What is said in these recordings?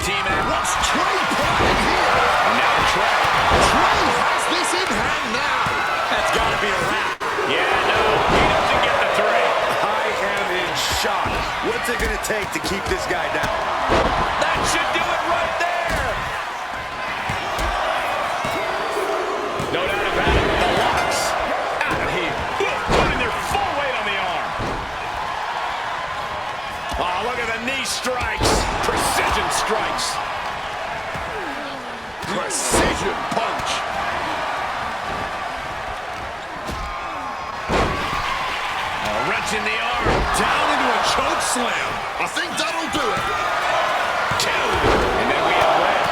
team at. What's Trey playing here? And now the Trey. Trey has this in hand now. That's got to be a wrap. Yeah, no, he doesn't get the 3. I am in shock. What's it going to take to keep this guy down? That should do it right there. No doubt about it. The locks out of here. Putting their full weight on the arm. Oh, look at the knee strikes. Precision strikes. Precision punch. Wrench in the arm. Down into a choke slam. I think that'll do it. 2. And then we have red.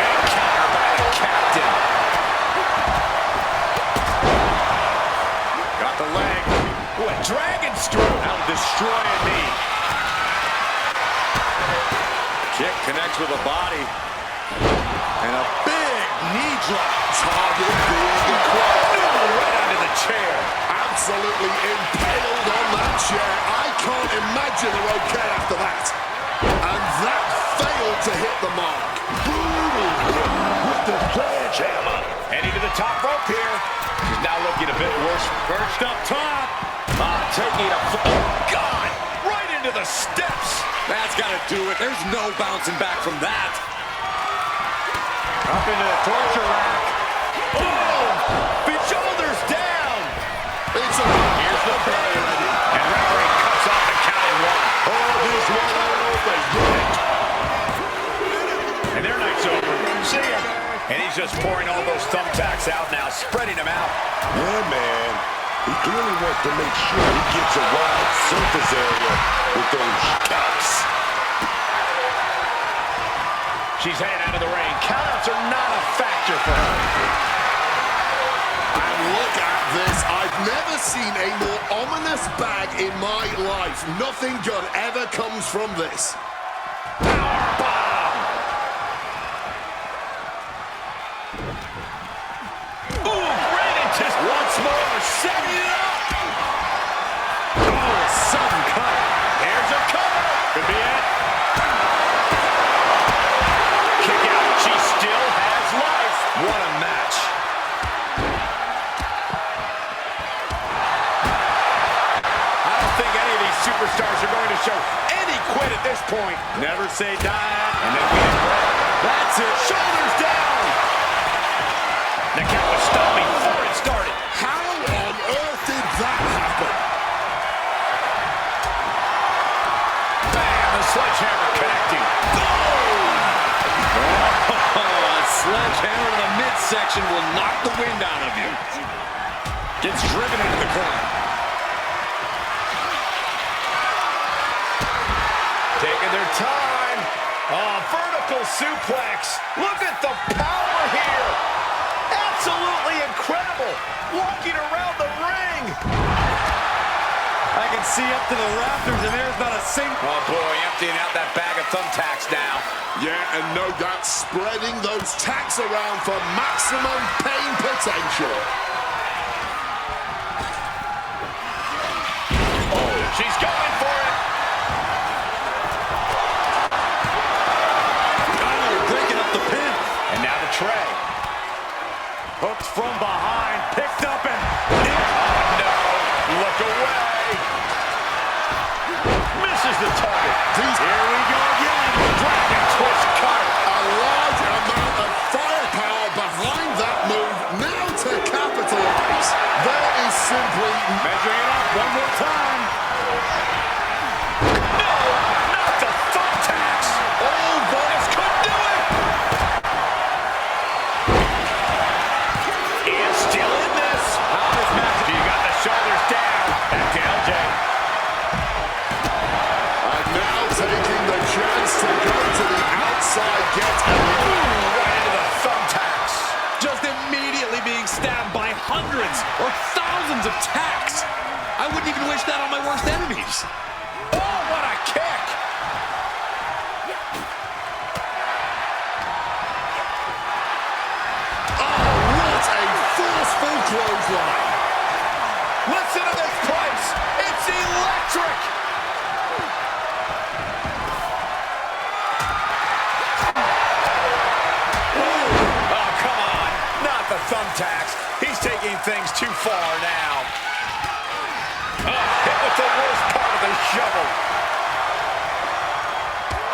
And counter by the captain. Got the leg. Ooh, a dragon stroke. That'll destroy a knee. Kick connects with the body. And a big knee drop. Target being acquired. Right onto the chair. Absolutely impaled on that chair. I can't imagine they're okay after that. And that failed to hit the mark. Brutal with the sledgehammer. Heading to the top rope here. He's now looking a bit worse. Perched up top. Taking a foot. Oh, God! Right into the steps. That's got to do it. There's no bouncing back from that. Up into the torture rack. Oh! The shoulders down. It's a Here's the pin. And referee cuts off the count and 1. oh, this one ain't over yet. And their night's over. See ya. And he's just pouring all those thumbtacks out now, spreading them out. Yeah, man. He clearly wants to make sure he gets a wide surface area with those cuts. She's heading out of the ring. Countouts are not a factor for her. And look at this. I've never seen a more ominous bag in my life. Nothing good ever comes from this. Powerbomb! Ooh, right into once more, setting it up! Oh, sudden cut. Here's a cover. Could be it. Kick out. She still has life. What a match. I don't think any of these superstars are going to show any quit at this point. Never say die. And then we have red. That's it. Shoulders down. The count was stopped before it started. How on earth did that happen? Bam! The sledgehammer connecting. A sledgehammer to the midsection will knock the wind out of you. Gets driven into the corner. Taking their time. Oh, vertical suplex. Look at the power here. Absolutely incredible. Walking around the ring. I can see up to the rafters, and there's not a single... Oh, boy, emptying out that bag of thumbtacks now. Yeah, and no doubt spreading those tacks around for maximum pain potential. Oh, she's going for it. Oh, breaking up the pin. And now the tray. Hooked from behind, picked up and... Oh, no. Look away. Misses the target. Here we go again. Dragon twist cutter. A large amount of firepower behind that move. Now to capitalize. There is simply... Measuring it up one more time. No, not the thumbtacks. Oh, boys, couldn't do it. And still in this. How this match? You got the shoulders down. Back to LJ. And now taking the chance to go to the outside, get Right into the thumbtacks. Just immediately being stabbed by hundreds or thousands of tacks. I wouldn't even wish that on my worst enemies. Oh, what a kick. Oh, what a forceful clothesline. Listen to this place. electric. Oh, come on. Not the thumbtacks. He's taking things too far now. Oh, hit with the worst part of the shovel.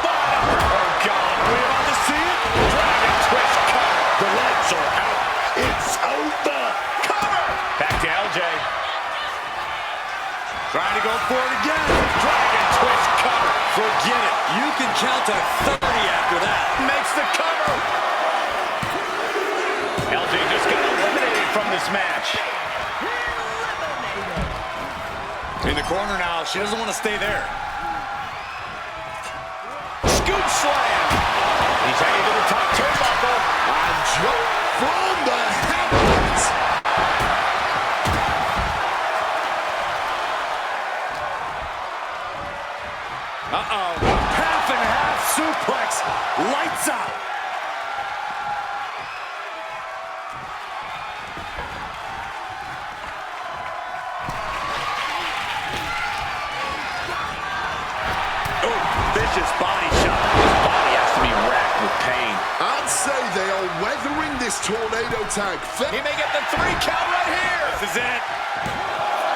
Oh, God. Are we about to see it? Dragon twist cover. The lights are out. It's over. Cover. Back to LJ. Trying to go for it again. Dragon twist cover. Forget it. You can count to 30 after that. Makes the cover. LJ just got eliminated from this match. In the corner now. She doesn't want to stay there. Scoop slam. He's heading to the top turnbuckle. And jump from the heavens. Uh-oh. Half and half suplex. Lights out. Oh, vicious body shot. His body has to be racked with pain. I'd say they are weathering this tornado tag. He may get the 3 count right here. This is it.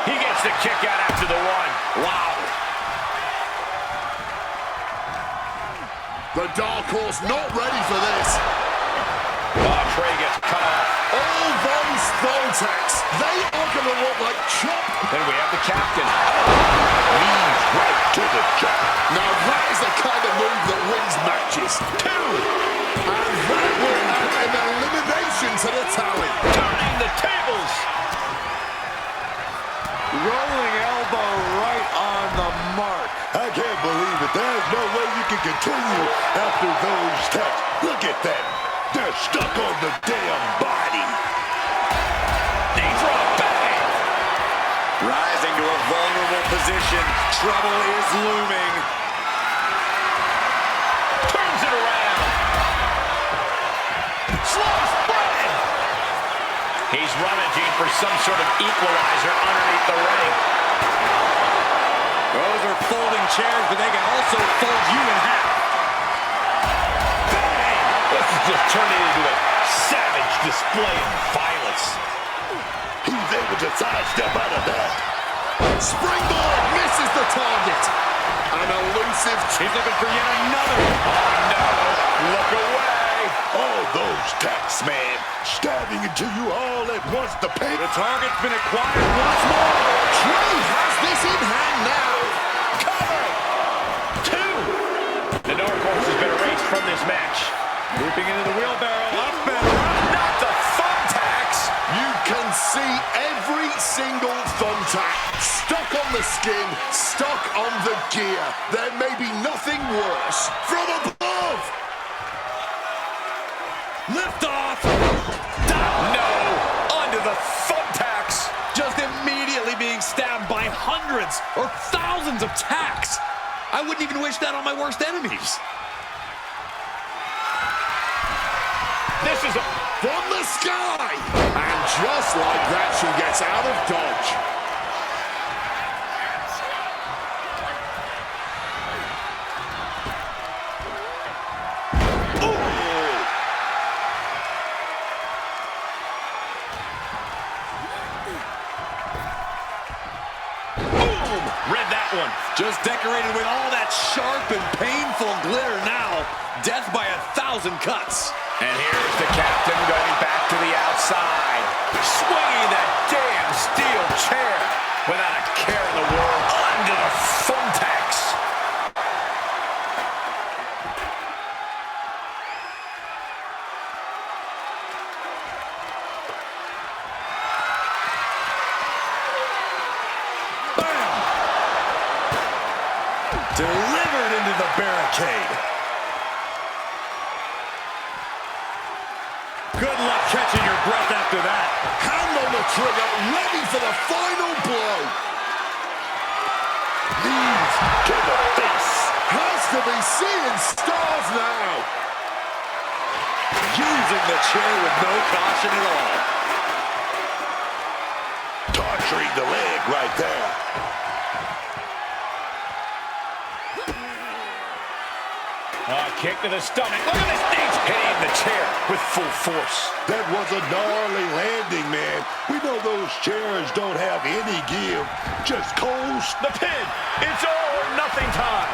He gets the kick out after the 1. Wow. The Dark Horse not ready for this. Oh, Trey gets cut off. All those thumbtacks, they are going to look like chop. Then we have the captain. Knees right to the chop. Now that is the kind of move that wins matches. 2. And that will add an elimination to the tally. Turning the tables. Rolling elbow right on the mark. I can't believe it. There's no way you can continue after those taps. Look at them. They're stuck on the damn body. Knee drop, bang. Rising to a vulnerable position. Trouble is looming. Turns it around. Slow spread. He's rummaging for some sort of equalizer underneath the ring. Those are folding chairs, but they can also fold you in half. Bang! This is just turning into a savage display of violence. He's able to sidestep out of that. Springboard misses the target. An elusive. He's looking for yet another. Oh, no. Look away. All those taps, man. Stabbing into you all at once. The pain. The target's been acquired once more. Trey has this in hand now. Cover. 2. The Dark Horse has been erased from this match. Leaping into the wheelbarrow. Up and around. Not the thumbtacks. You can see every single thumbtack stuck on the skin, stuck on the gear. There may be nothing worse. From above. Lift off. No. Onto the thumbtacks. Just immediately being stabbed by hundreds or thousands of tacks. I wouldn't even wish that on my worst enemies. This is a... From the sky. And just like that, she gets out of dodge. Read that one. Just decorated with all that sharp and painful glitter now. Death by 1,000 cuts. And here's the captain going back to the outside. Swinging that damn steel chair without a care in the world. Under the thumbtacks. Bam! Delivered into the barricade. Good luck catching your breath after that. Hand on the trigger, ready for the final blow. Knees to the face. Has to be seeing stars now. Using the chair with no caution at all. Torturing the leg right there. Kick to the stomach. Look at this thing hitting the chair with full force. That was a gnarly landing, man. We know those chairs don't have any give. Just coast. The pin. It's all or nothing time.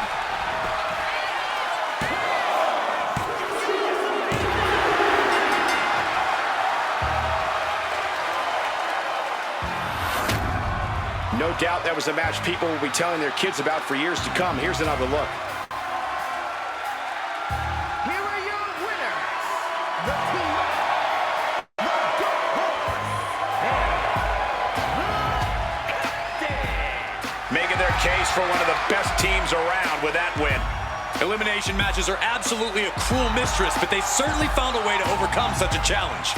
No doubt that was a match people will be telling their kids about for years to come. Here's another look. Here are your winners, the team, the making their case for one of the best teams around with that win. Elimination matches are absolutely a cruel mistress, but they certainly found a way to overcome such a challenge.